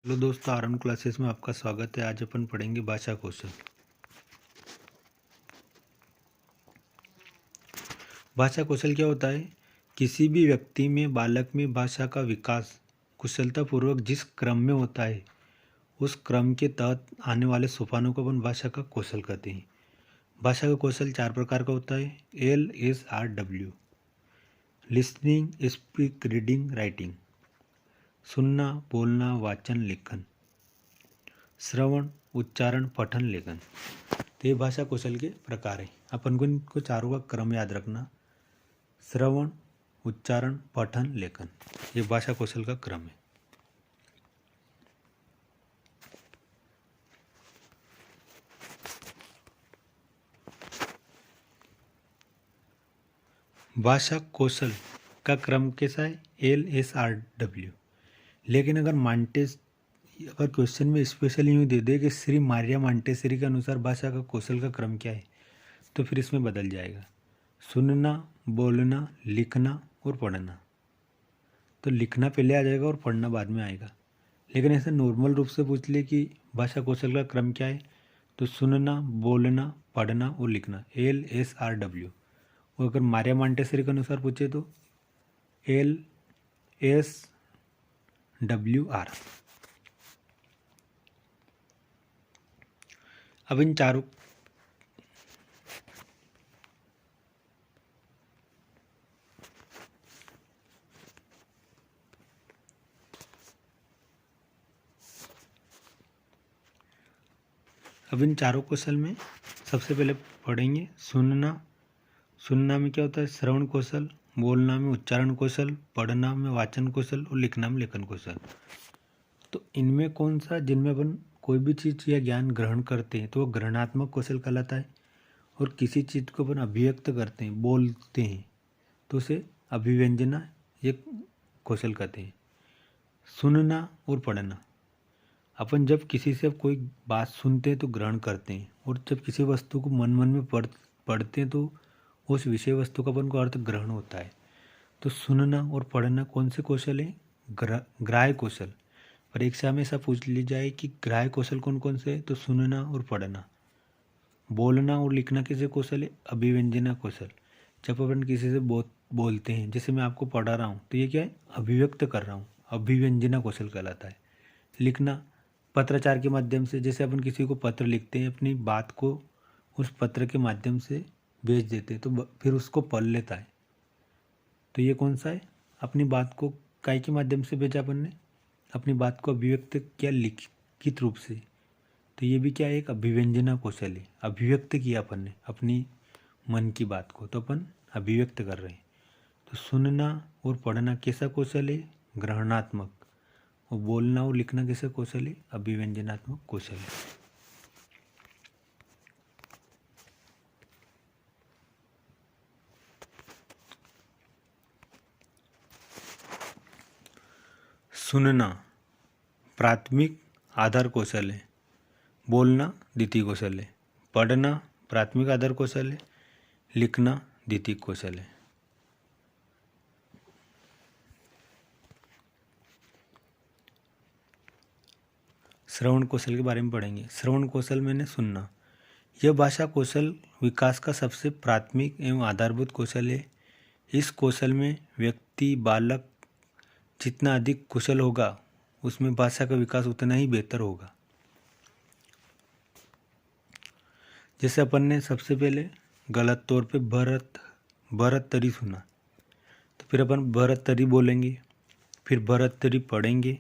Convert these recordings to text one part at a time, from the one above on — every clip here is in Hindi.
हेलो दोस्तों, आरएम क्लासेस में आपका स्वागत है। आज अपन पढ़ेंगे भाषा कौशल। भाषा कौशल क्या होता है? किसी भी व्यक्ति में, बालक में भाषा का विकास कुशलतापूर्वक जिस क्रम में होता है, उस क्रम के तहत आने वाले सोपानों को अपन भाषा का कौशल कहते हैं। भाषा का कौशल 4 प्रकार का होता है। LSRW: listening, speak, reading, writing. सुनना, बोलना, वाचन, लेखन। श्रवण, उच्चारण, पठन, लेखन। तो ये भाषा कौशल के प्रकार है। अपन को इनको चारों का क्रम याद रखना। श्रवण, उच्चारण, पठन, लेखन, ये भाषा कौशल का क्रम है। भाषा कौशल का क्रम कैसा है? LSRW। लेकिन अगर क्वेश्चन में स्पेशली यूँ दे दे कि श्री मारिया मांटेसरी के अनुसार भाषा का कौशल का क्रम क्या है, तो फिर इसमें बदल जाएगा। सुनना, बोलना, लिखना और पढ़ना। तो लिखना पहले आ जाएगा और पढ़ना बाद में आएगा। लेकिन ऐसे नॉर्मल रूप से पूछ ले कि भाषा कौशल का क्रम क्या है, तो सुनना, बोलना, पढ़ना और लिखना, LSRW। और अगर मारिया मांटेसरी के अनुसार पूछे तो LSWR। अब इन चारों कौशल में सबसे पहले पढ़ेंगे सुनना। सुनना में क्या होता है? श्रवण कौशल। बोलना में उच्चारण कौशल। पढ़ना में वाचन कौशल और लिखना में लेखन कौशल। तो इनमें कौन सा, जिनमें अपन कोई भी चीज़ या ज्ञान ग्रहण करते हैं तो वो ग्रहणात्मक कौशल कहलाता है। और किसी चीज़ को अपन अभिव्यक्त करते हैं, बोलते हैं, तो उसे अभिव्यंजना ये कौशल कहते हैं। सुनना और पढ़ना, अपन जब किसी से कोई बात सुनते हैं तो ग्रहण करते हैं, और जब किसी वस्तु को मन में पढ़ते हैं तो उस विषय वस्तु का अपन को अर्थ ग्रहण होता है। तो सुनना और पढ़ना कौन से कौशल है? ग्राह्य कौशल। परीक्षा में ऐसा पूछ ली जाए कि ग्राह्य कौशल कौन कौन से है, तो सुनना और पढ़ना। बोलना और लिखना किसे कौशल है? अभिव्यंजना कौशल। जब अपन किसी से बोलते हैं, जैसे मैं आपको पढ़ा रहा हूँ, तो ये क्या है? अभिव्यक्त कर रहा हूँ, अभिव्यंजना कौशल कहलाता है। लिखना पत्राचार के माध्यम से, जैसे अपन किसी को पत्र लिखते हैं, अपनी बात को उस पत्र के माध्यम से भेज देते हैं, तो फिर उसको पढ़ लेता है, तो ये कौन सा है? अपनी बात को काय के माध्यम से भेजा अपन ने? अपनी बात को अभिव्यक्त किया लिखित रूप से, तो ये भी क्या है? एक अभिव्यंजना कौशल है। अभिव्यक्त किया अपन ने अपनी मन की बात को, तो अपन अभिव्यक्त कर रहे हैं। तो सुनना और पढ़ना कैसा कौशल है? ग्रहणात्मक। और बोलना और लिखना कैसा कौशल है? अभिव्यंजनात्मक कौशल है। सुनना प्राथमिक आधार कौशल है। बोलना द्वितीय कौशल है। पढ़ना प्राथमिक आधार कौशल है। लिखना द्वितीय कौशल है। श्रवण कौशल के बारे में पढ़ेंगे। श्रवण कौशल मैंने सुनना, यह भाषा कौशल विकास का सबसे प्राथमिक एवं आधारभूत कौशल है। इस कौशल में व्यक्ति, बालक जितना अधिक कुशल होगा, उसमें भाषा का विकास उतना ही बेहतर होगा। जैसे अपन ने सबसे पहले गलत तौर पे भरत तरी सुना, तो फिर अपन भरत तरी बोलेंगे, फिर भरत तरी पढ़ेंगे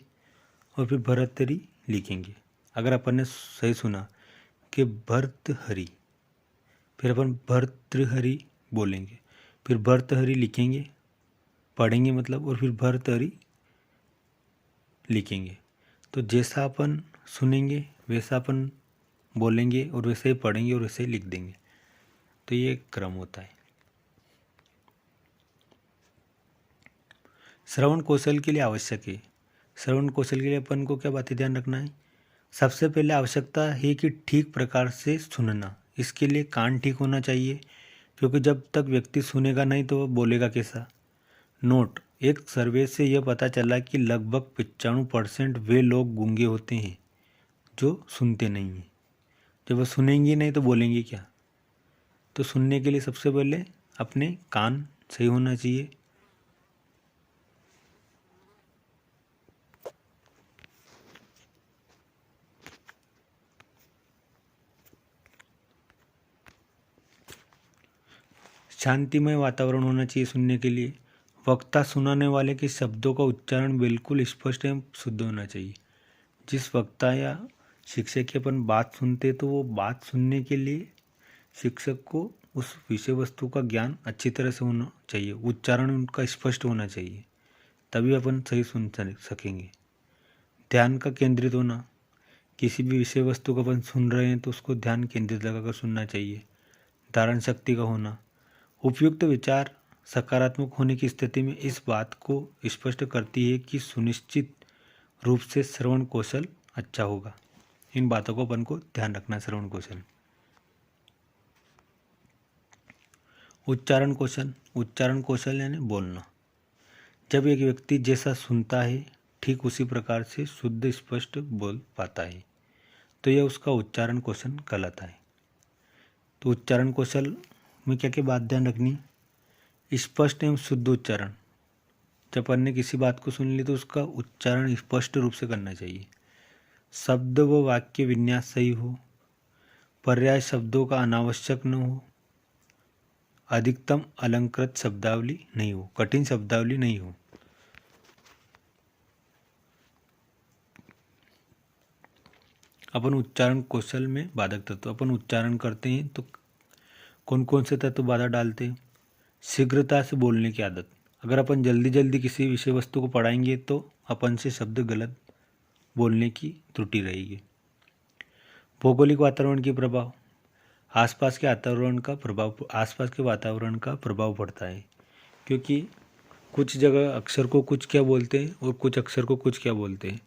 और फिर भरत तरी लिखेंगे। अगर अपन ने सही सुना कि भर्तहरि, फिर अपन भर्तृहरि बोलेंगे, फिर भर्तहरि लिखेंगे, पढ़ेंगे मतलब, और फिर भर्तहरि लिखेंगे। तो जैसा अपन सुनेंगे वैसा अपन बोलेंगे और वैसे ही पढ़ेंगे और वैसे ही लिख देंगे। तो ये क्रम होता है। श्रवण कौशल के लिए आवश्यक है। श्रवण कौशल के लिए अपन को क्या बातें ध्यान रखना है? सबसे पहले आवश्यकता है कि ठीक प्रकार से सुनना। इसके लिए कान ठीक होना चाहिए, क्योंकि जब तक व्यक्ति सुनेगा नहीं तो वह बोलेगा कैसा? नोट एक सर्वे से यह पता चला कि लगभग 95% वे लोग गूंगे होते हैं जो सुनते नहीं हैं। जब वो सुनेंगे नहीं तो बोलेंगे क्या? तो सुनने के लिए सबसे पहले अपने कान सही होना चाहिए। शांतिमय वातावरण होना चाहिए सुनने के लिए। वक्ता सुनाने वाले के शब्दों का उच्चारण बिल्कुल स्पष्ट एवं शुद्ध होना चाहिए। जिस वक्ता या शिक्षक की अपन बात सुनते तो वो बात सुनने के लिए शिक्षक को उस विषय वस्तु का ज्ञान अच्छी तरह से होना चाहिए, उच्चारण उनका स्पष्ट होना चाहिए, तभी अपन सही सुन सकेंगे। ध्यान का केंद्रित होना, किसी भी विषय वस्तु को अपन सुन रहे हैं तो उसको ध्यान केंद्रित लगाकर सुनना चाहिए। धारण शक्ति का होना, उपयुक्त विचार सकारात्मक होने की स्थिति में इस बात को स्पष्ट करती है कि सुनिश्चित रूप से श्रवण कौशल अच्छा होगा। इन बातों को अपन को ध्यान रखना। श्रवण कौशल, उच्चारण कौशल, उच्चारण कौशल यानी बोलना। जब एक व्यक्ति जैसा सुनता है ठीक उसी प्रकार से शुद्ध स्पष्ट बोल पाता है तो यह उसका उच्चारण कौशल कहलाता है। तो उच्चारण कौशल में क्या क्या बात ध्यान रखनी? स्पष्ट एवं शुद्ध उच्चारण। जब अपन ने किसी बात को सुन ली तो उसका उच्चारण स्पष्ट रूप से करना चाहिए। शब्द व वाक्य विन्यास सही हो, पर्याय शब्दों का अनावश्यक न हो, अधिकतम अलंकृत शब्दावली नहीं हो, कठिन शब्दावली नहीं हो। अपन उच्चारण कौशल में बाधक तत्व, अपन उच्चारण करते हैं तो कौन कौन से तत्व बाधा डालते हैं? शीघ्रता से बोलने की आदत। अगर अपन जल्दी जल्दी किसी विषय वस्तु को पढ़ाएंगे तो अपन से शब्द गलत बोलने की त्रुटि रहेगी। भौगोलिक वातावरण की प्रभाव, आसपास के वातावरण का प्रभाव पड़ता है, क्योंकि कुछ जगह अक्षर को कुछ क्या बोलते हैं और कुछ अक्षर को कुछ क्या बोलते हैं।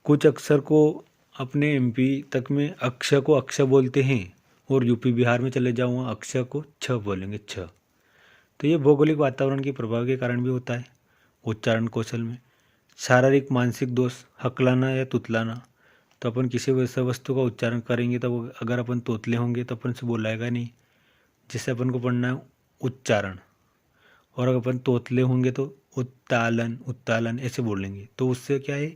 कुछ अक्षर को अपने एमपी तक में अक्षर को अक्षर बोलते हैं और यूपी बिहार में चले जाओ वहाँ अक्षर को छ बोलेंगे, छ। तो ये भौगोलिक वातावरण के प्रभाव के कारण भी होता है। उच्चारण कौशल में शारीरिक मानसिक दोष, हकलाना या तुतलाना। तो अपन किसी वैसा वस्तु का उच्चारण करेंगे तो अगर अपन तोतले होंगे तो अपन से बोलाएगा नहीं। जैसे अपन को पढ़ना है उच्चारण, और अगर अपन तोतले होंगे तो उत्तालन उत्तालन ऐसे बोलेंगे, तो उससे क्या है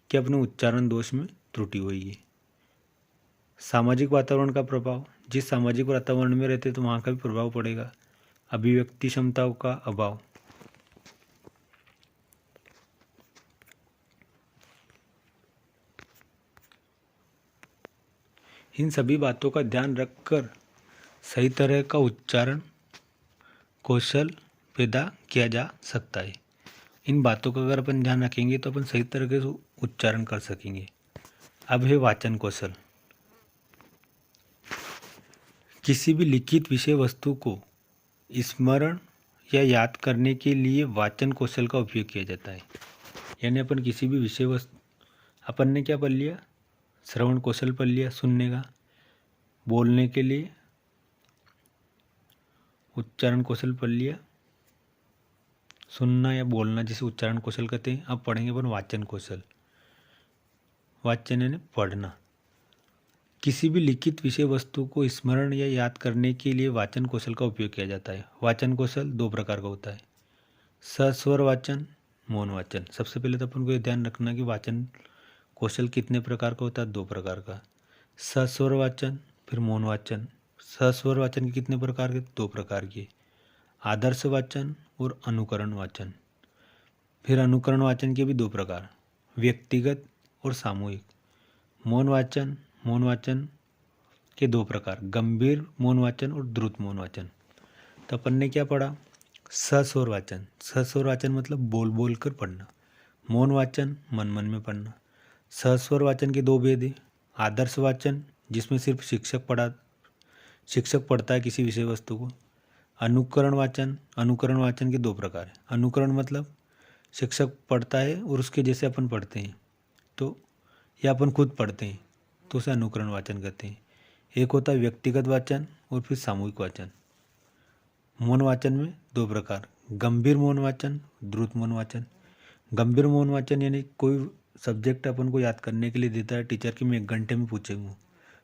कि अपने उच्चारण दोष में त्रुटि होगी। सामाजिक वातावरण का प्रभाव, जिस सामाजिक वातावरण में रहते तो वहाँ का भी प्रभाव पड़ेगा। अभिव्यक्ति क्षमताओं का अभाव, इन सभी बातों का ध्यान रखकर सही तरह का उच्चारण कौशल पैदा किया जा सकता है। इन बातों का अगर अपन ध्यान रखेंगे तो अपन सही तरीके से उच्चारण कर सकेंगे। अब है वाचन कौशल। किसी भी लिखित विषय वस्तु को स्मरण या याद करने के लिए वाचन कौशल का उपयोग किया जाता है। यानी अपन किसी भी विषय वस्तु, अपन ने क्या पढ़ लिया? श्रवण कौशल पढ़ लिया सुनने का। बोलने के लिए उच्चारण कौशल पढ़ लिया, सुनना या बोलना जिसे उच्चारण कौशल कहते हैं। अब पढ़ेंगे अपन वाचन कौशल। वाचन यानी पढ़ना। किसी भी लिखित विषय वस्तु को स्मरण या याद करने के लिए वाचन कौशल का उपयोग किया जाता है। वाचन कौशल दो प्रकार का होता है, सस्वर वाचन, मौन वाचन। सबसे पहले तो अपन को ये ध्यान रखना कि वाचन कौशल कितने प्रकार का होता है? दो प्रकार का, सस्वर वाचन फिर मौन वाचन। सस्वर वाचन के कितने प्रकार के? दो प्रकार के, आदर्श वाचन और अनुकरण वाचन। फिर अनुकरण वाचन के भी दो प्रकार, व्यक्तिगत और सामूहिक। मौन वाचन के दो प्रकार, गंभीर मौन वाचन और द्रुत मौन वाचन। तो अपन ने क्या पढ़ा? सस्वर वाचन। सस्वर वाचन मतलब बोल बोल कर पढ़ना। मौन वाचन मन मन में पढ़ना। सस्वर वाचन के दो भेद हैं, आदर्श वाचन जिसमें सिर्फ शिक्षक पढ़ता है किसी विषय वस्तु को। अनुकरण वाचन के दो प्रकार है। अनुकरण मतलब शिक्षक पढ़ता है और उसके जैसे अपन पढ़ते हैं, तो या अपन खुद पढ़ते हैं तो उसे अनुकरण वाचन कहते हैं। एक होता है व्यक्तिगत वाचन और फिर सामूहिक वाचन। मौन वाचन में दो प्रकार, गंभीर मौन वाचन, द्रुत मौन वाचन। गंभीर मौन वाचन यानी कोई सब्जेक्ट अपन को याद करने के लिए देता है टीचर कि मैं 1 घंटे में पूछूंगा,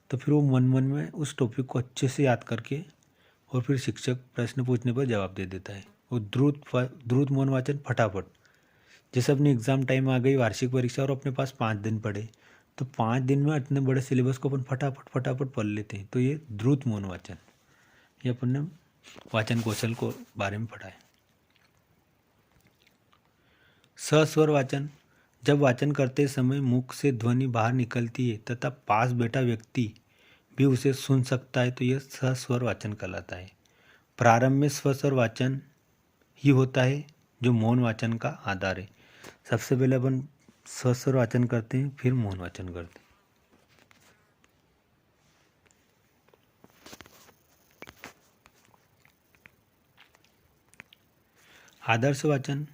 तो फिर वो मन मन में उस टॉपिक को अच्छे से याद करके और फिर शिक्षक प्रश्न पूछने पर जवाब दे देता है। और द्रुत मौन वाचन फटाफट, जैसे अपनी एग्ज़ाम टाइम आ गई, वार्षिक परीक्षा, और अपने पास 5 दिन पड़े, तो 5 दिन में इतने बड़े सिलेबस को अपन फटाफट पढ़ लेते हैं, तो ये द्रुत मौन वाचन। ये अपन ने वाचन कौशल को बारे में पढ़ा है। सस्वर वाचन, जब वाचन करते समय मुख से ध्वनि बाहर निकलती है तथा पास बैठा व्यक्ति भी उसे सुन सकता है, तो यह सस्वर वाचन कहलाता है। प्रारंभ में स्वस्वर वाचन ही होता है जो मौन वाचन का आधार है। सबसे पहले अपन स्वस्वर वाचन करते हैं, फिर मौन वाचन करते हैं। आदर्श वाचन,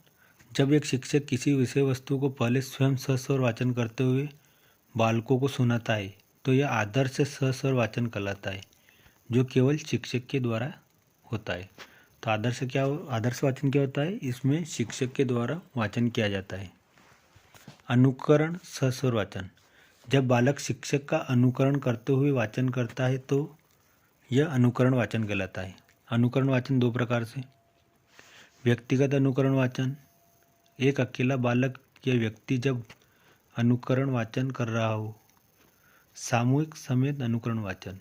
जब एक शिक्षक किसी विषय वस्तु को पहले स्वयं सस्वर वाचन करते हुए बालकों को सुनाता है, तो यह आदर्श सस्वर वाचन कहलाता है, जो केवल शिक्षक के द्वारा होता है। तो आदर्श वाचन क्या होता है? इसमें शिक्षक के द्वारा वाचन किया जाता है। अनुकरण सस्वर वाचन, जब बालक शिक्षक का अनुकरण करते हुए वाचन करता है तो यह अनुकरण वाचन कहलाता है। अनुकरण वाचन 2 प्रकार से। व्यक्तिगत अनुकरण वाचन, एक अकेला बालक या व्यक्ति जब अनुकरण वाचन कर रहा हो। सामूहिक समेत अनुकरण वाचन,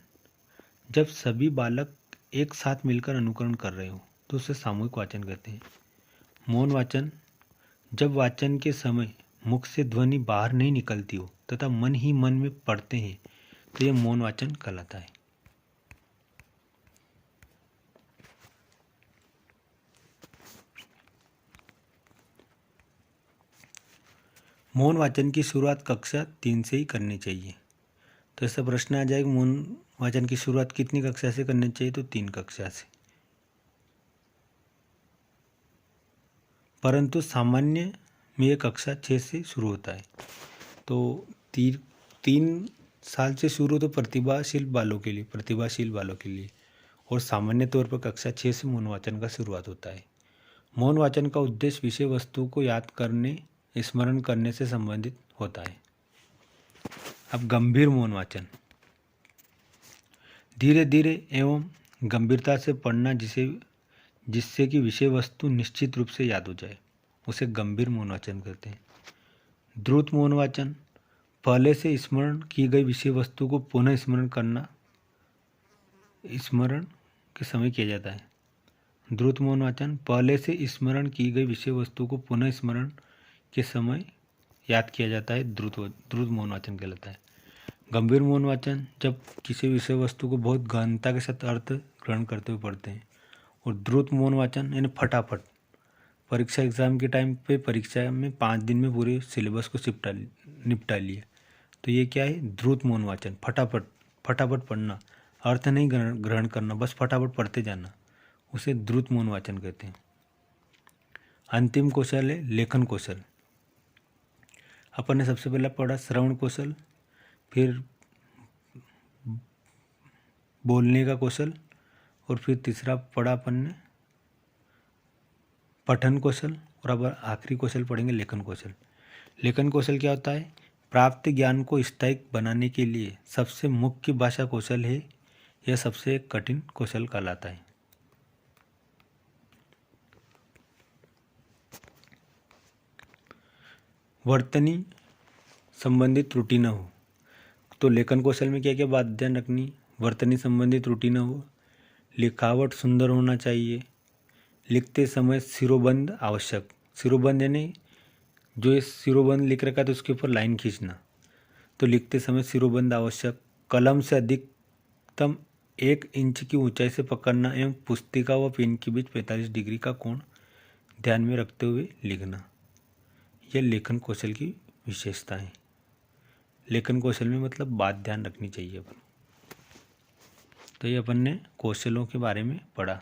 जब सभी बालक एक साथ मिलकर अनुकरण कर रहे हो तो उसे सामूहिक वाचन कहते हैं। मौन वाचन, जब वाचन के समय मुख से ध्वनि बाहर नहीं निकलती हो तथा मन ही मन में पढ़ते हैं, तो यह मौन वाचन कहलाता है। मौन वाचन की शुरुआत कक्षा 3 से ही करनी चाहिए। तो ऐसा प्रश्न आ जाएगा, मौन वाचन की शुरुआत कितनी कक्षा से करनी चाहिए? तो 3 कक्षा से। परंतु सामान्य में यह कक्षा 6 से शुरू होता है। तो 3 साल से शुरू तो प्रतिभाशील बालों के लिए, और सामान्य तौर पर कक्षा 6 से मौन वाचन का शुरुआत होता है। मौन वाचन का उद्देश्य विषय वस्तु को याद करने, स्मरण करने से संबंधित होता है। अब गंभीर मौन वाचन, धीरे धीरे एवं गंभीरता से पढ़ना, जिससे कि विषय वस्तु निश्चित रूप से याद हो जाए, उसे गंभीर मौन वाचन कहते हैं। द्रुत मौन वाचन, पहले से स्मरण की गई विषय वस्तु को पुनः स्मरण के समय किया जाता है। द्रुत मौन वाचन, पहले से स्मरण की गई विषय वस्तु को पुनः स्मरण के समय याद किया जाता है, द्रुत मौन वाचन कहलाता है। गंभीर मौन वाचन, जब किसी विषय वस्तु को बहुत गहनता के साथ अर्थ ग्रहण करते हुए पढ़ते हैं। और द्रुत मौन वाचन यानी फटाफट, परीक्षा एग्जाम के टाइम पे परीक्षा में 5 दिन में पूरे सिलेबस को निपटा लिए, तो ये क्या है? द्रुत मौन वाचन। फटाफट पढ़ना, अर्थ नहीं ग्रहण करना, बस फटाफट पढ़ते जाना, उसे द्रुत मौन वाचन कहते हैं। अंतिम कौशल है लेखन कौशल। अपन ने सबसे पहले पढ़ा श्रवण कौशल, फिर बोलने का कौशल, और फिर तीसरा पढ़ा अपन ने पठन कौशल, और अब आखिरी कौशल पढ़ेंगे लेखन कौशल। लेखन कौशल क्या होता है? प्राप्त ज्ञान को स्थायी बनाने के लिए सबसे मुख्य भाषा कौशल है। यह सबसे कठिन कौशल कहलाता है। वर्तनी संबंधित त्रुटि न हो, तो लेखन कौशल में क्या क्या बात ध्यान रखनी? वर्तनी संबंधी त्रुटि न हो, लिखावट सुंदर होना चाहिए, लिखते समय सिरोबंद आवश्यक। सिरोबंद यानी जो ये सिरोबंद लिख रखा है तो उसके ऊपर लाइन खींचना, तो लिखते समय सिरोबंद आवश्यक। कलम से अधिकतम 1 इंच की ऊंचाई से पकड़ना एवं पुस्तिका व पेन के बीच 45 डिग्री का कोण ध्यान में रखते हुए लिखना, यह लेखन कौशल की विशेषता है। लेखन कौशल में मतलब बात ध्यान रखनी चाहिए अपन। तो ये अपन ने कौशलों के बारे में पढ़ा।